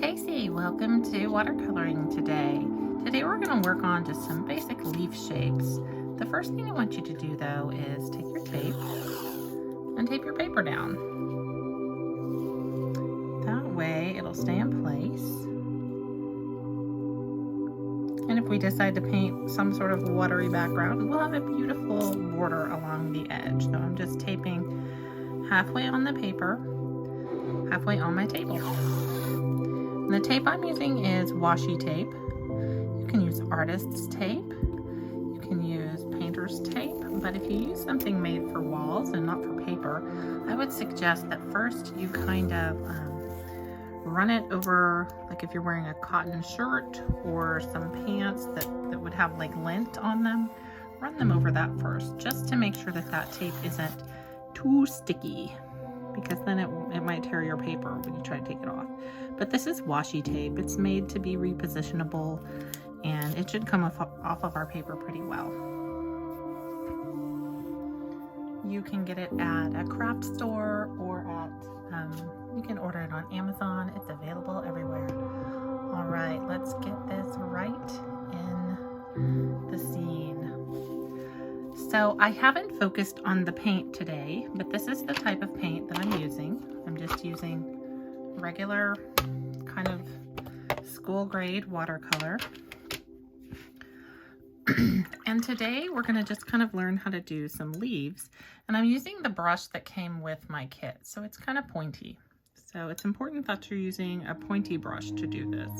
Casey, welcome to watercoloring today. Today we're going to work on just some basic leaf shapes. The first thing I want you to do though is take your tape and tape your paper down. That way it'll stay in place. And if we decide to paint some sort of watery background, we'll have a beautiful border along the edge. So I'm just taping halfway on the paper, halfway on my table. The tape I'm using is washi tape. You can use artist's tape. You can use painter's tape. But if you use something made for walls and not for paper, I would suggest that first you kind of run it over, like if you're wearing a cotton shirt or some pants that would have like lint on them, run them over that first, just to make sure that that tape isn't too sticky, because then it might tear your paper when you try to take it off. But this is washi tape. It's made to be repositionable, and it should come off of our paper pretty well. You can get it at a craft store or you can order it on Amazon. It's available everywhere. All right, let's get this right in the scene. So I haven't focused on the paint today, but this is the type of paint that I'm using. I'm just using regular kind of school grade watercolor. And today we're going to just kind of learn how to do some leaves. And I'm using the brush that came with my kit, so it's kind of pointy. So it's important that you're using a pointy brush to do this.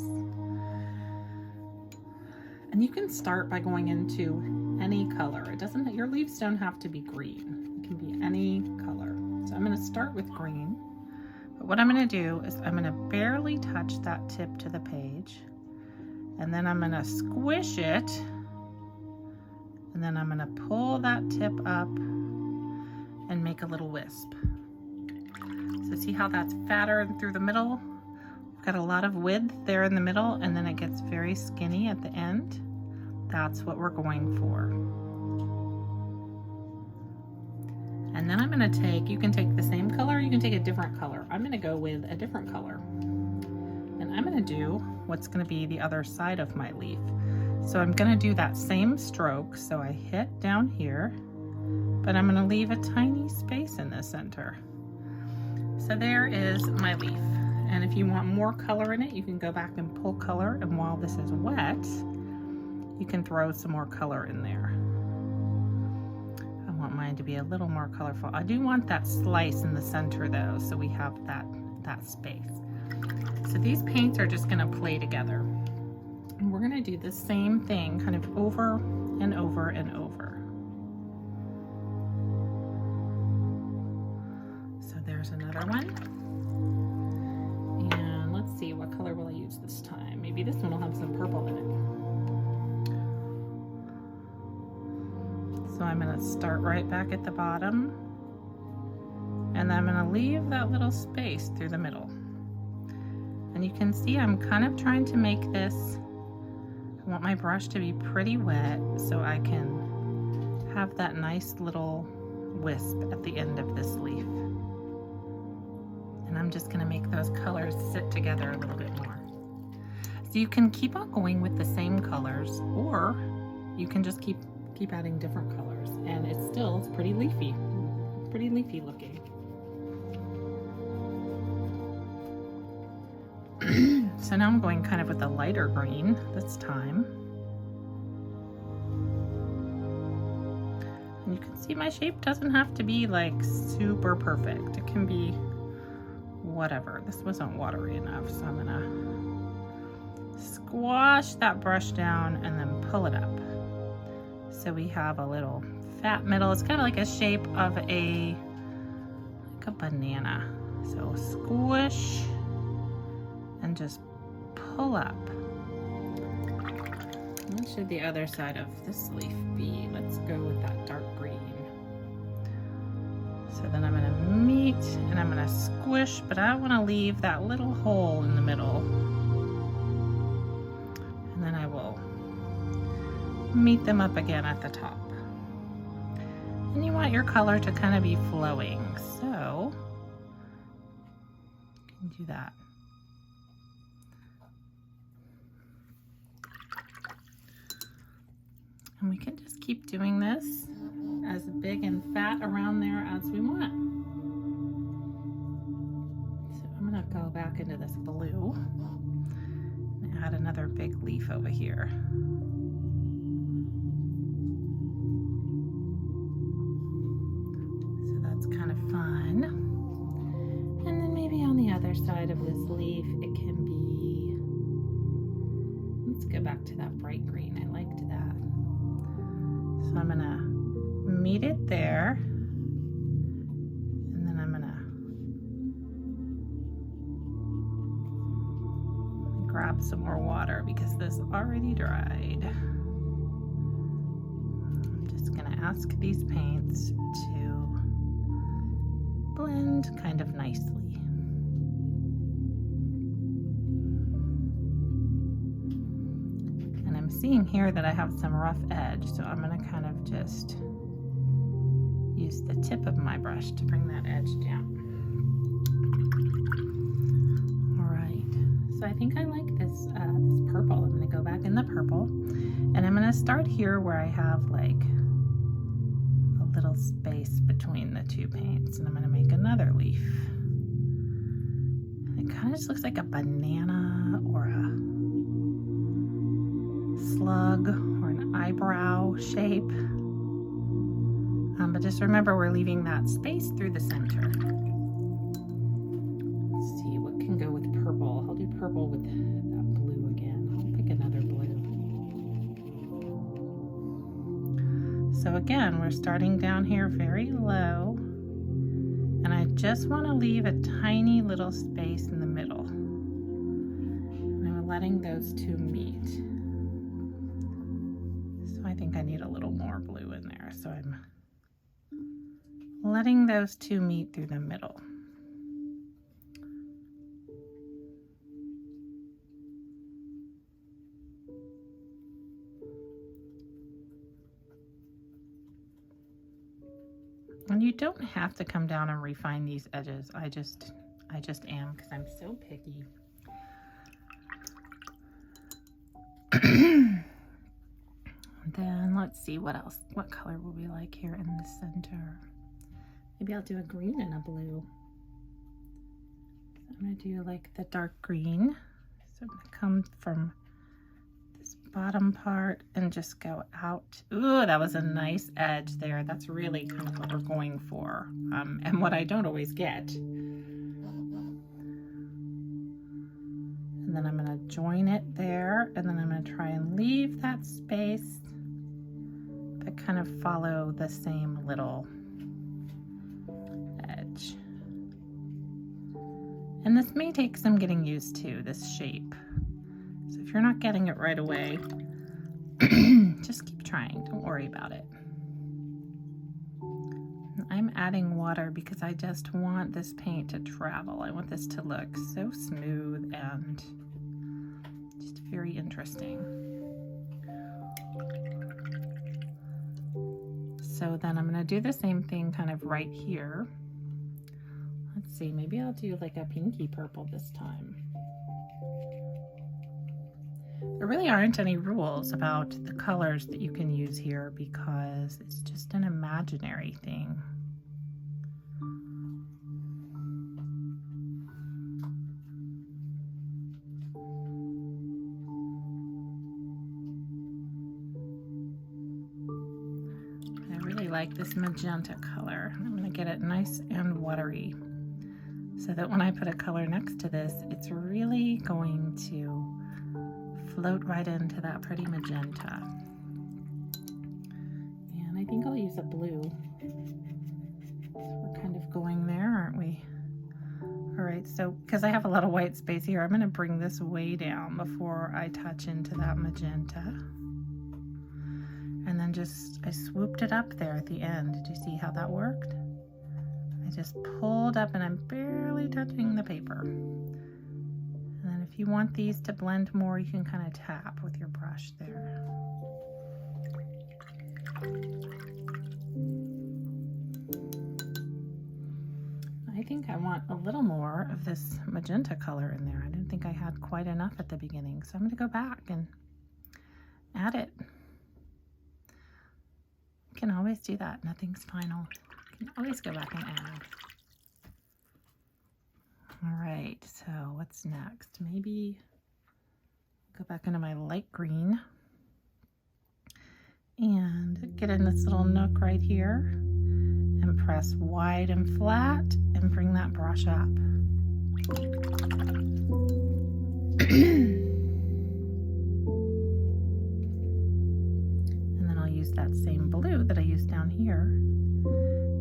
And you can start by going into any color. Your leaves don't have to be green. It can be any color. So I'm going to start with green. But what I'm going to do is I'm going to barely touch that tip to the page. And then I'm going to squish it. And then I'm going to pull that tip up and make a little wisp. So see how that's fatter through the middle? We've got a lot of width there in the middle, and then it gets very skinny at the end. That's what we're going for. And then I'm going to take, you can take the same color, you can take a different color. I'm going to go with a different color. And I'm going to do what's going to be the other side of my leaf. So I'm going to do that same stroke. So I hit down here, but I'm going to leave a tiny space in the center. So there is my leaf. And if you want more color in it, you can go back and pull color. And while this is wet, you can throw some more color in there. I want mine to be a little more colorful. I do want that slice in the center though, so we have that space. So these paints are just going to play together. And we're going to do the same thing kind of over and over and over. So there's another one. And let's see, what color will I use this time? Maybe this one will have some purple in it. So I'm going to start right back at the bottom, and I'm going to leave that little space through the middle. And you can see I'm kind of trying to make this, I want my brush to be pretty wet so I can have that nice little wisp at the end of this leaf. And I'm just going to make those colors sit together a little bit more. So you can keep on going with the same colors, or you can just keep adding different colors, and it's pretty leafy looking. So now I'm going kind of with a lighter green this time. And you can see my shape doesn't have to be like super perfect. It can be whatever. This wasn't watery enough, so I'm gonna squash that brush down and then pull it up. So we have a little fat middle. It's kind of like a shape of like a banana. So squish and just pull up. What should the other side of this leaf be? Let's go with that dark green. So then I'm going to meet and I'm going to squish, but I want to leave that little hole in the middle. And then I will meet them up again at the top. And you want your color to kind of be flowing, so you can do that. And we can just keep doing this as big and fat around there as we want. So I'm gonna go back into this blue and add another big leaf over here. So that's kind of fun. And then maybe on the other side of this leaf, it can be, let's go back to that bright green. I liked that. So I'm gonna meet it there, and then I'm gonna grab some more water because this already dried. I'm just gonna ask these paints to blend kind of nicely. And I'm seeing here that I have some rough edge, so I'm gonna kind of just use the tip of my brush to bring that edge down. All right, so I think I like this, this purple. I'm gonna go back in the purple, and I'm gonna start here where I have like a little space between the two paints, and I'm gonna make another leaf. And it kind of just looks like a banana or a slug or an eyebrow shape. But just remember, we're leaving that space through the center. Let's see what can go with purple. I'll do purple with that blue again. I'll pick another blue. So again, we're starting down here very low, and I just want to leave a tiny little space in the middle. And I'm letting those two meet. So I think I need a little more blue in there. So I'm letting those two meet through the middle. And you don't have to come down and refine these edges. I just am, because I'm so picky. Then let's see what else. What color will we like here in the center? Maybe I'll do a green and a blue. I'm gonna do like the dark green. So I'm gonna come from this bottom part and just go out. Ooh, that was a nice edge there. That's really kind of what we're going for, and what I don't always get. And then I'm gonna join it there, and then I'm gonna try and leave that space, but kind of follow the same little edge. And this may take some getting used to, this shape. So if you're not getting it right away, just keep trying, don't worry about it. I'm adding water because I just want this paint to travel. I want this to look so smooth and just very interesting. So then I'm gonna do the same thing kind of right here. Let's see, maybe I'll do like a pinky purple this time. There really aren't any rules about the colors that you can use here because it's just an imaginary thing. I really like this magenta color. I'm going to get it nice and watery so that when I put a color next to this, it's really going to float right into that pretty magenta. And I think I'll use a blue. So we're kind of going there, aren't we? All right, so because I have a lot of white space here, I'm going to bring this way down before I touch into that magenta. And then I swooped it up there at the end. Did you see how that worked? I just pulled up and I'm barely touching the paper. And then if you want these to blend more, you can kind of tap with your brush there. I think I want a little more of this magenta color in there. I didn't think I had quite enough at the beginning, so I'm going to go back and add it. can always do that. Nothing's final. You can always go back and add. All right, so what's next? Maybe go back into my light green and get in this little nook right here and press wide and flat and bring that brush up. And then I'll use that same blue that I used down here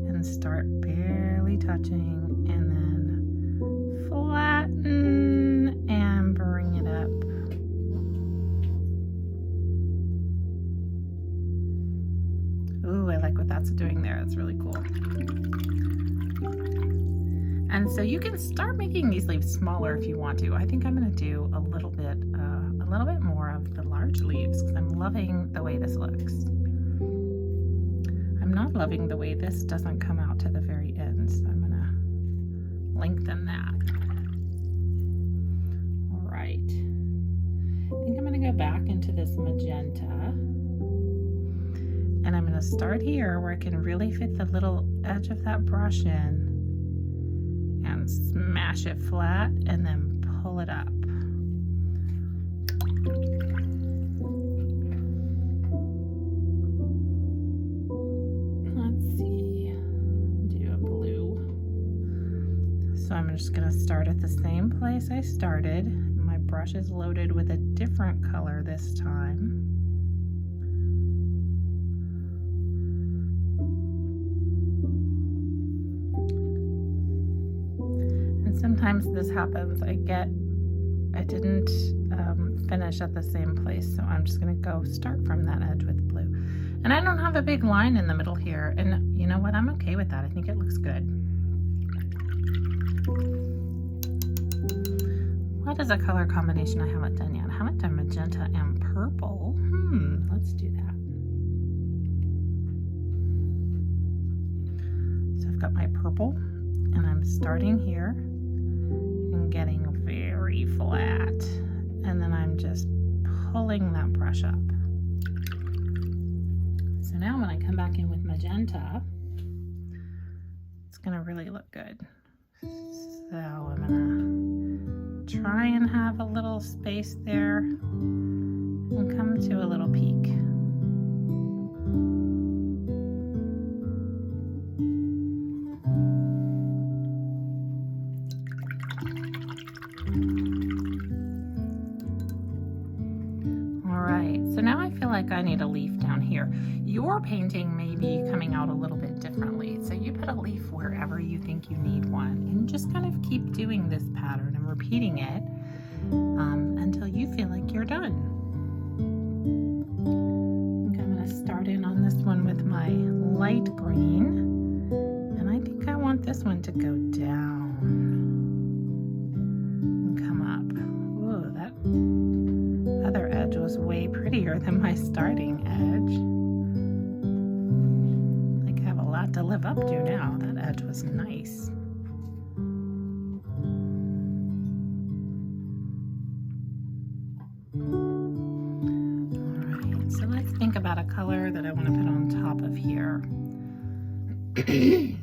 and start barely touching and then flatten and bring it up. Ooh, I like what that's doing there. That's really cool. And so you can start making these leaves smaller if you want to. I think I'm going to do a little bit more of the large leaves because I'm loving the way this looks. I'm not loving the way this doesn't come out to the very end, so I'm going to lengthen that. All right. I think I'm going to go back into this magenta. And I'm going to start here where I can really fit the little edge of that brush in and smash it flat and then pull it up. Let's see, do a blue. So I'm just going to start at the same place I started. My brush is loaded with a different color this time. Sometimes this happens. I didn't finish at the same place, so I'm just going to go start from that edge with blue. And I don't have a big line in the middle here, and you know what? I'm okay with that. I think it looks good. What is a color combination I haven't done yet? I haven't done magenta and purple. Let's do that. So I've got my purple, and I'm starting here and getting very flat, and then I'm just pulling that brush up. So now when I come back in with magenta, it's gonna really look good. So I'm gonna try and have a little space there and come to a little peak. So now I feel like I need a leaf down here. Your painting may be coming out a little bit differently. So you put a leaf wherever you think you need one and just kind of keep doing this pattern and repeating it until you feel like you're done. I think I'm going to start in on this one with my light green, and I think I want this one to go down and come up. Ooh, that other edge was way prettier than my starting edge. Like I have a lot to live up to now. That edge was nice. Alright, so let's think about a color that I want to put on top of here. I think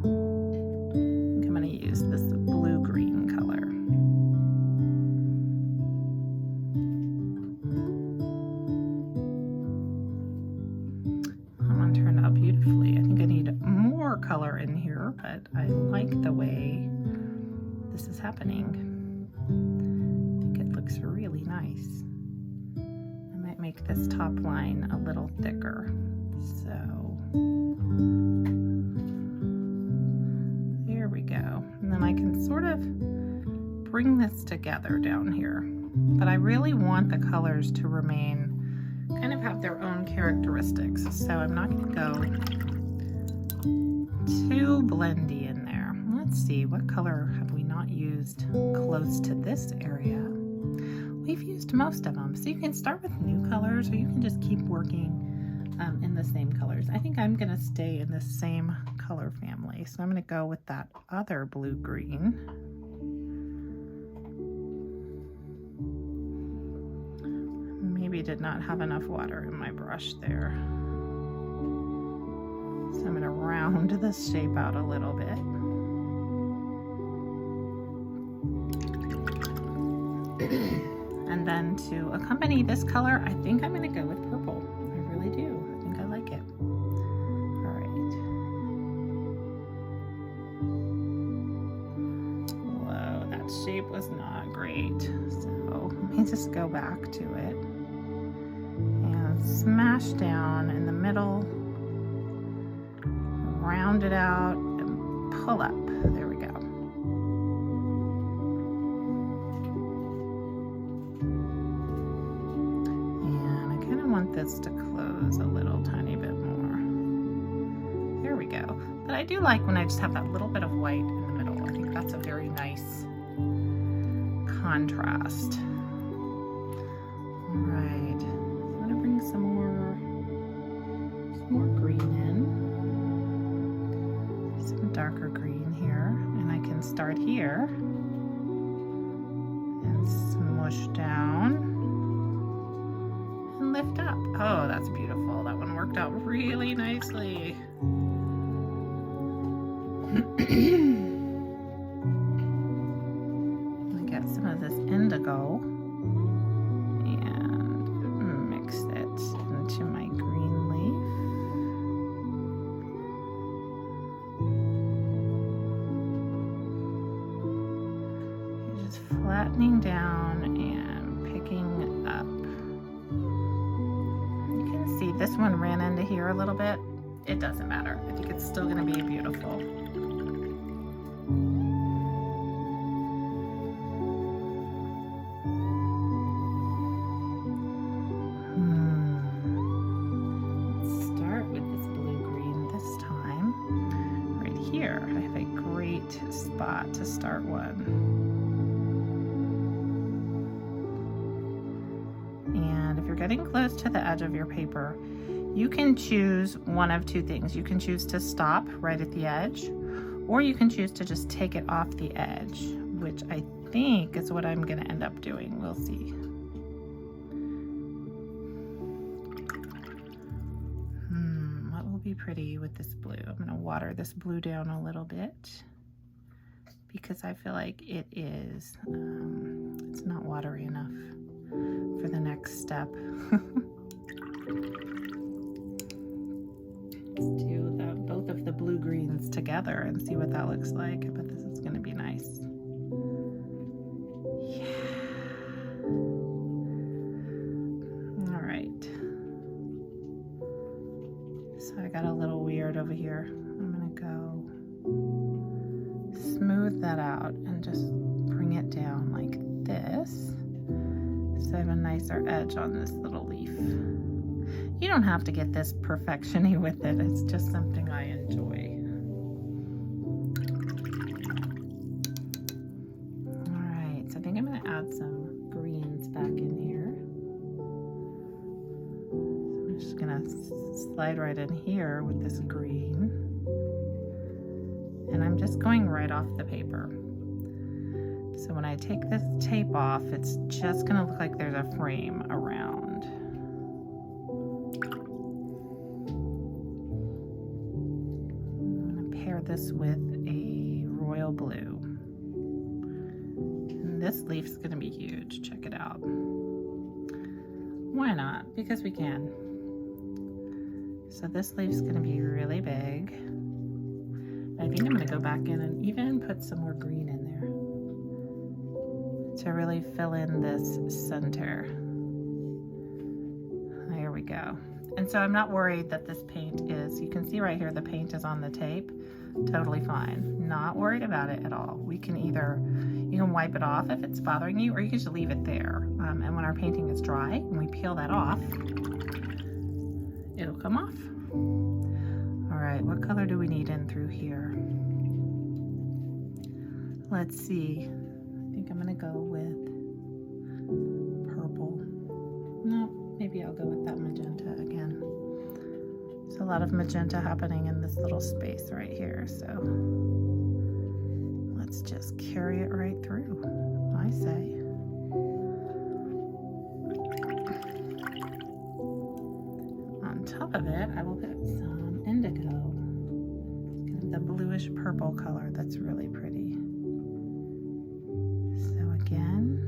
I'm going to use this blue-green color. Color in here, but I like the way this is happening. I think it looks really nice. I might make this top line a little thicker. So there we go. And then I can sort of bring this together down here. But I really want the colors to remain, kind of have their own characteristics. So I'm not going to go too blendy in there. Let's see, what color have we not used close to this area? We've used most of them, so you can start with new colors or you can just keep working in the same colors. I think I'm going to stay in the same color family, so I'm going to go with that other blue-green. Maybe did not have enough water in my brush there. So I'm going to round this shape out a little bit. And then to accompany this color, I think I'm going to go with purple. I really do. I think I like it. All right. Whoa, that shape was not great. So let me just go back to it and smash down in the middle, round it out, and pull up. There we go. This to close a little tiny bit more. There we go. But I do like when I just have that little bit of white in the middle. I think that's a very nice contrast. All right, I'm gonna bring some more green in. Some darker green here, and I can start here and smush down. Lift up. Oh, that's beautiful. That one worked out really nicely. I'm gonna get some of this indigo and mix it into my green leaf. Just flattening down and picking up. This one ran into here a little bit. It doesn't matter. I think it's still going to be beautiful. Let's start with this blue-green this time. Right here, I have a great spot to start one. If you're getting close to the edge of your paper, you can choose one of two things. You can choose to stop right at the edge, or you can choose to just take it off the edge, which I think is what I'm going to end up doing. We'll see. What will be pretty with this blue? I'm going to water this blue down a little bit because I feel like it is, it's not watery enough for the next step. Let's do both of the blue greens together and see what that looks like. I bet this is going to be nice. Yeah. All right. So I got a little weird over here. I'm going to go smooth that out and just bring it down like this. So I have a nicer edge on this little leaf. You don't have to get this perfection-y with it. It's just something I enjoy. All right, so I think I'm going to add some greens back in here. So I'm just going to slide right in here with this green. And I'm just going right off the paper. So when I take this tape off, it's just going to look like there's a frame around. I'm going to pair this with a royal blue. And this leaf's going to be huge. Check it out. Why not? Because we can. So this leaf's going to be really big. I think I'm going to go back in and even put some more green in there to really fill in this center. There we go. And so I'm not worried that this paint is, you can see right here the paint is on the tape. Totally fine. Not worried about it at all. We can either, you can wipe it off if it's bothering you, or you can just leave it there. And when our painting is dry, when we peel that off, it'll come off. All right, what color do we need in through here? Let's see. I think I'm gonna go with purple. No, maybe I'll go with that magenta again. There's a lot of magenta happening in this little space right here, so let's just carry it right through, I say. On top of it, I will put some indigo. with a bluish purple color that's really pretty. So again,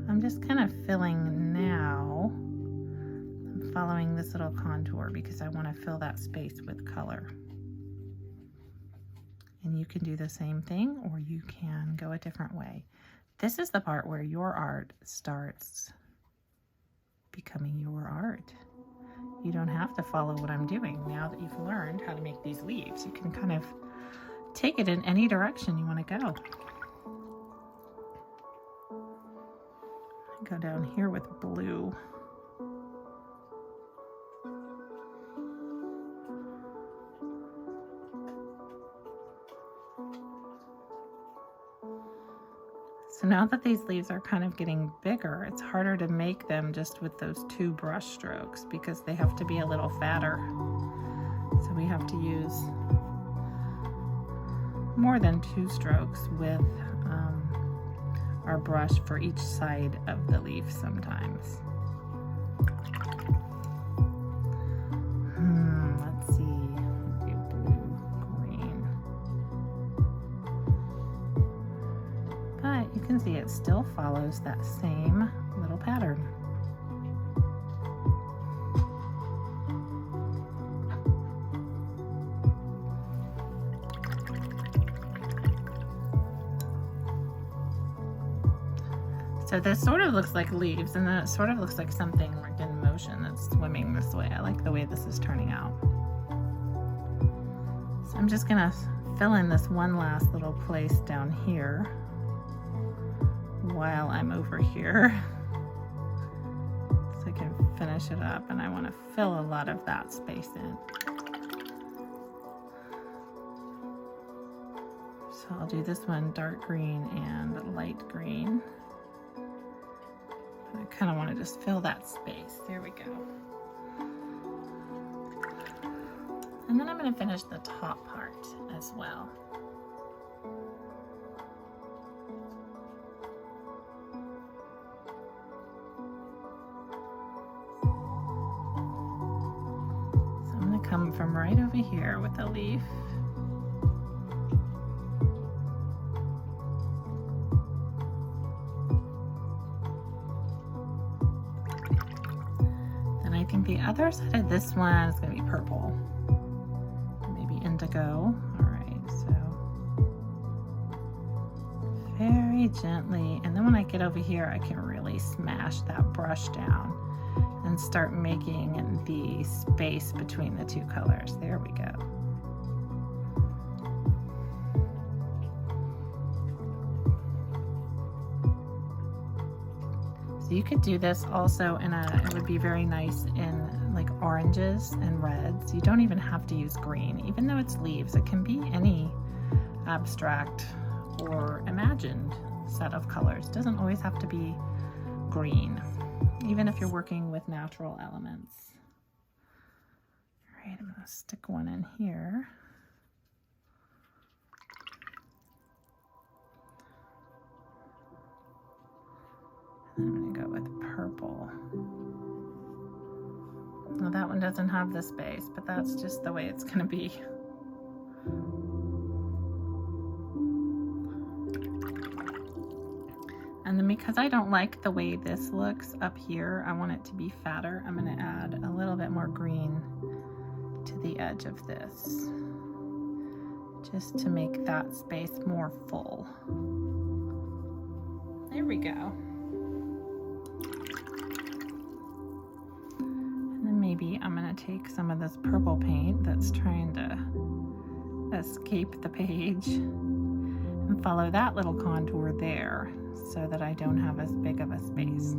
I'm just kind of filling now. I'm following this little contour because I want to fill that space with color. And you can do the same thing, or you can go a different way. This is the part where your art starts becoming your art. You don't have to follow what I'm doing. Now that you've learned how to make these leaves, you can kind of take it in any direction you want to go. Go down here with blue. So now that these leaves are kind of getting bigger, it's harder to make them just with those 2 brush strokes because they have to be a little fatter. So we have to use more than 2 strokes with our brush for each side of the leaf sometimes. Let's see, do blue, green. But you can see it still follows that same little pattern. So this sort of looks like leaves, and then it sort of looks like something like in motion that's swimming this way. I like the way this is turning out. So I'm just gonna fill in this one last little place down here while I'm over here. So I can finish it up, and I want to fill a lot of that space in. So I'll do this one dark green and light green. I kind of want to just fill that space. There we go. And then I'm going to finish the top part as well. So I'm going to come from right over here with a leaf. I think the other side of this one is going to be purple, maybe indigo. All right, so very gently, and then when I get over here, I can really smash that brush down and start making the space between the 2 colors. There we go. You could do this also it would be very nice in like oranges and reds. You don't even have to use green, even though it's leaves. It can be any abstract or imagined set of colors. It doesn't always have to be green, even if you're working with natural elements. All right, I'm gonna stick one in here. I'm going to go with purple. Well, that one doesn't have the space, but that's just the way it's going to be. And then because I don't like the way this looks up here, I want it to be fatter. I'm going to add a little bit more green to the edge of this, just to make that space more full. There we go. Maybe I'm going to take some of this purple paint that's trying to escape the page and follow that little contour there so that I don't have as big of a space.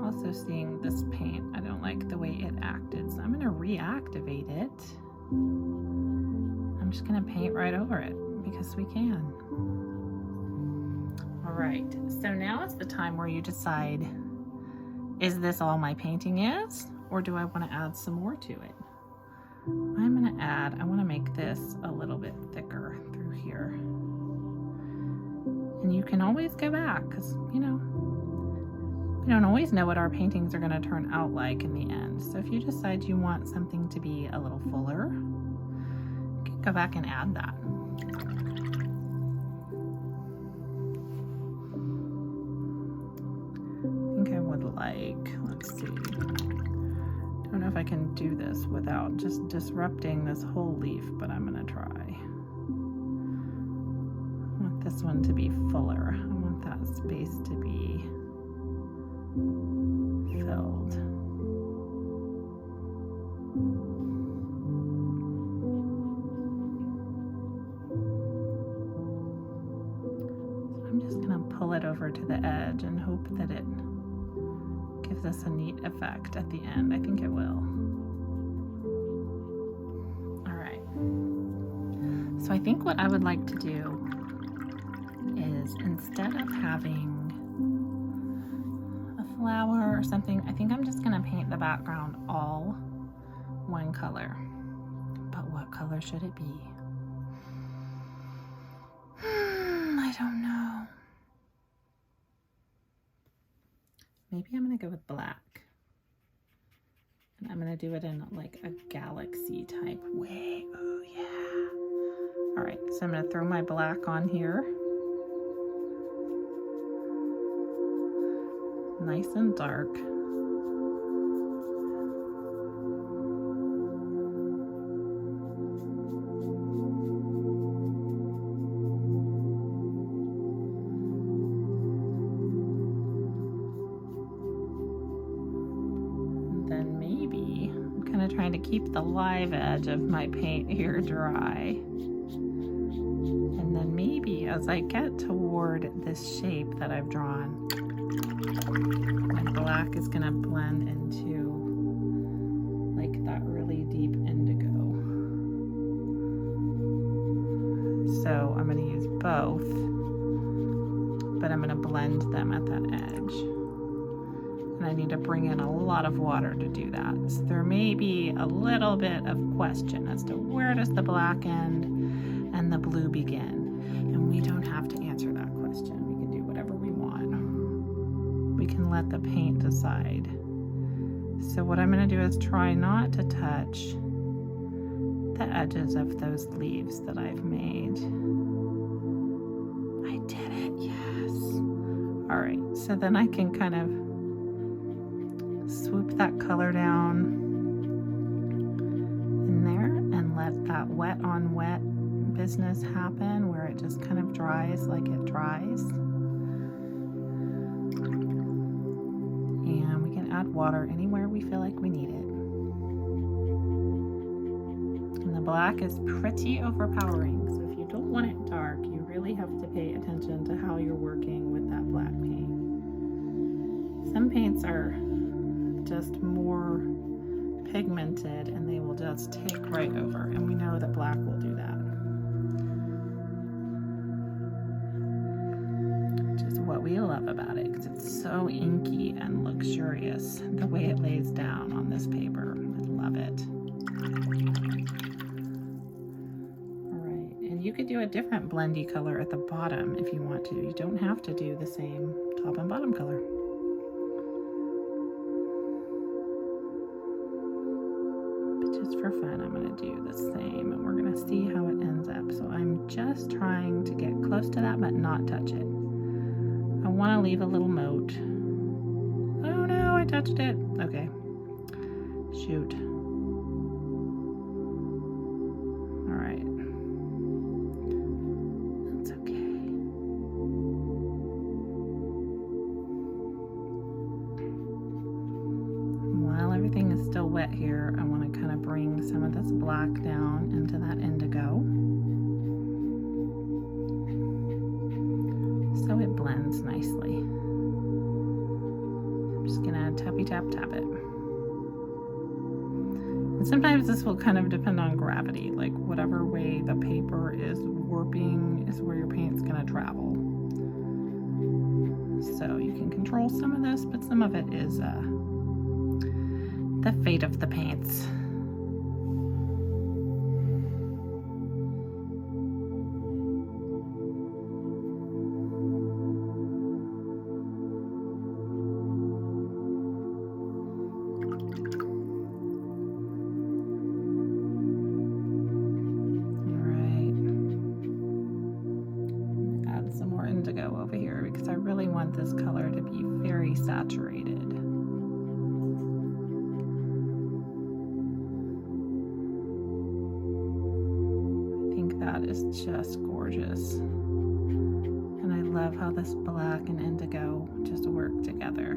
Also seeing this paint, I don't like the way it acted, so I'm going to reactivate it. I'm just going to paint right over it because we can. Right, so now is the time where you decide, is this all my painting is, or do I want to add some more to it? I'm going to I want to make this a little bit thicker through here. And you can always go back because, you know, We don't always know what our paintings are going to turn out like in the end. So if you decide you want something to be a little fuller, you can go back and add that. I think I would like, let's see, don't know if I can do this without just disrupting this whole leaf, but I'm going to try. I want this one to be fuller. I want that space to be filled. So I'm just going to pull it over to the edge and hope that it gives us a neat effect at the end. I think it will. All right. So I think what I would like to do is, instead of having a flower or something, I think I'm just going to paint the background all one color. But what color should it be? I don't know. Maybe I'm going to go with black. And I'm going to do it in like a galaxy type way. Oh yeah. All right, so I'm going to throw my black on here. Nice and dark. Trying to keep the live edge of my paint here dry. And then maybe as I get toward this shape that I've drawn, my black is going to blend into like that really deep indigo. So I'm going to use both, but I'm going to blend them at that edge. And I need to bring in a lot of water to do that. So there may be a little bit of question as to where does the black end and the blue begin. And we don't have to answer that question. We can do whatever we want. We can let the paint decide. So what I'm going to do is try not to touch the edges of those leaves that I've made. I did it, yes. All right, so then I can kind of swoop that color down in there and let that wet on wet business happen, where it just kind of dries like it dries. And we can add water anywhere we feel like we need it. And the black is pretty overpowering, so if you don't want it dark, you really have to pay attention to how you're working with that black paint. Some paints are just more pigmented and they will just take right over, and we know that black will do that, which is what we love about it, because it's so inky and luxurious the way it lays down on this paper. I love it. All right, and you could do a different blendy color at the bottom if you want to. You don't have to do the same top and bottom color. Just for fun, I'm going to do the same, and we're going to see how it ends up. So I'm just trying to get close to that but not touch it. I want to leave a little moat. Oh no, I touched it. Okay. Shoot. All right. That's okay. While everything is still wet here, I want to kind of bring some of this black down into that indigo, so it blends nicely. I'm just gonna tappy tap tap it. And sometimes this will kind of depend on gravity, like whatever way the paper is warping is where your paint's gonna travel. So you can control some of this, but some of it is the fate of the paints. indigo over here because I really want this color to be very saturated. I think that is just gorgeous. And I love how this black and indigo just work together.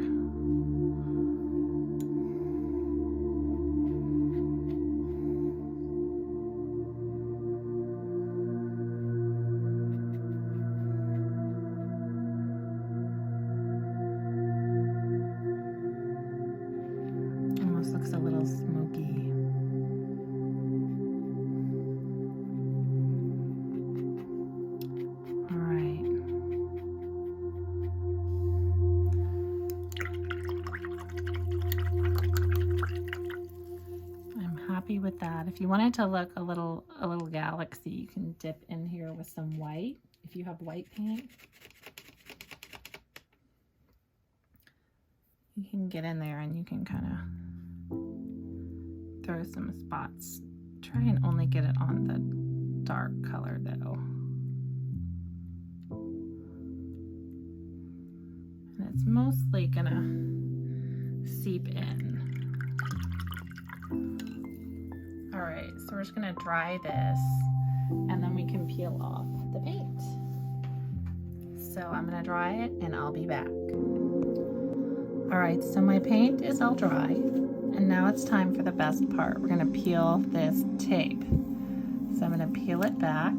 Almost looks a little smoky. All right. I'm happy with that. If you want it to look a little galaxy, you can dip in here with some white. If you have white paint, you can get in there and you can kind of throw some spots. Try and only get it on the dark color though. And it's mostly gonna seep in. All right, so we're just gonna dry this and then we can peel off the paint. So I'm gonna dry it and I'll be back. All right, so my paint is all dry. And now it's time for the best part. We're gonna peel this tape. So I'm gonna peel it back.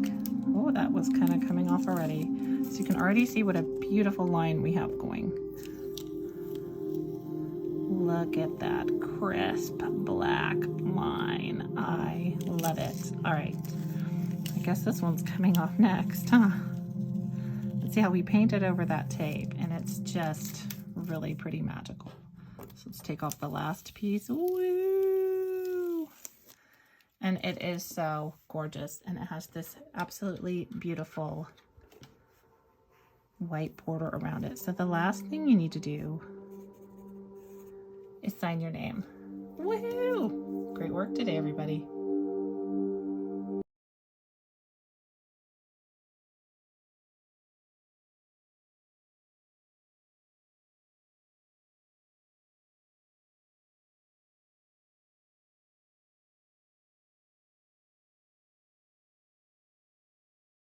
Oh, that was kind of coming off already. So you can already see what a beautiful line we have going. Look at that crisp black line. I love it. All right, I guess this one's coming off next, huh? Let's see how we painted over that tape, and it's just really pretty magical. So let's take off the last piece. Woo! And it is so gorgeous, and it has this absolutely beautiful white border around it. So the last thing you need to do is sign your name. Woohoo! Great work today, everybody.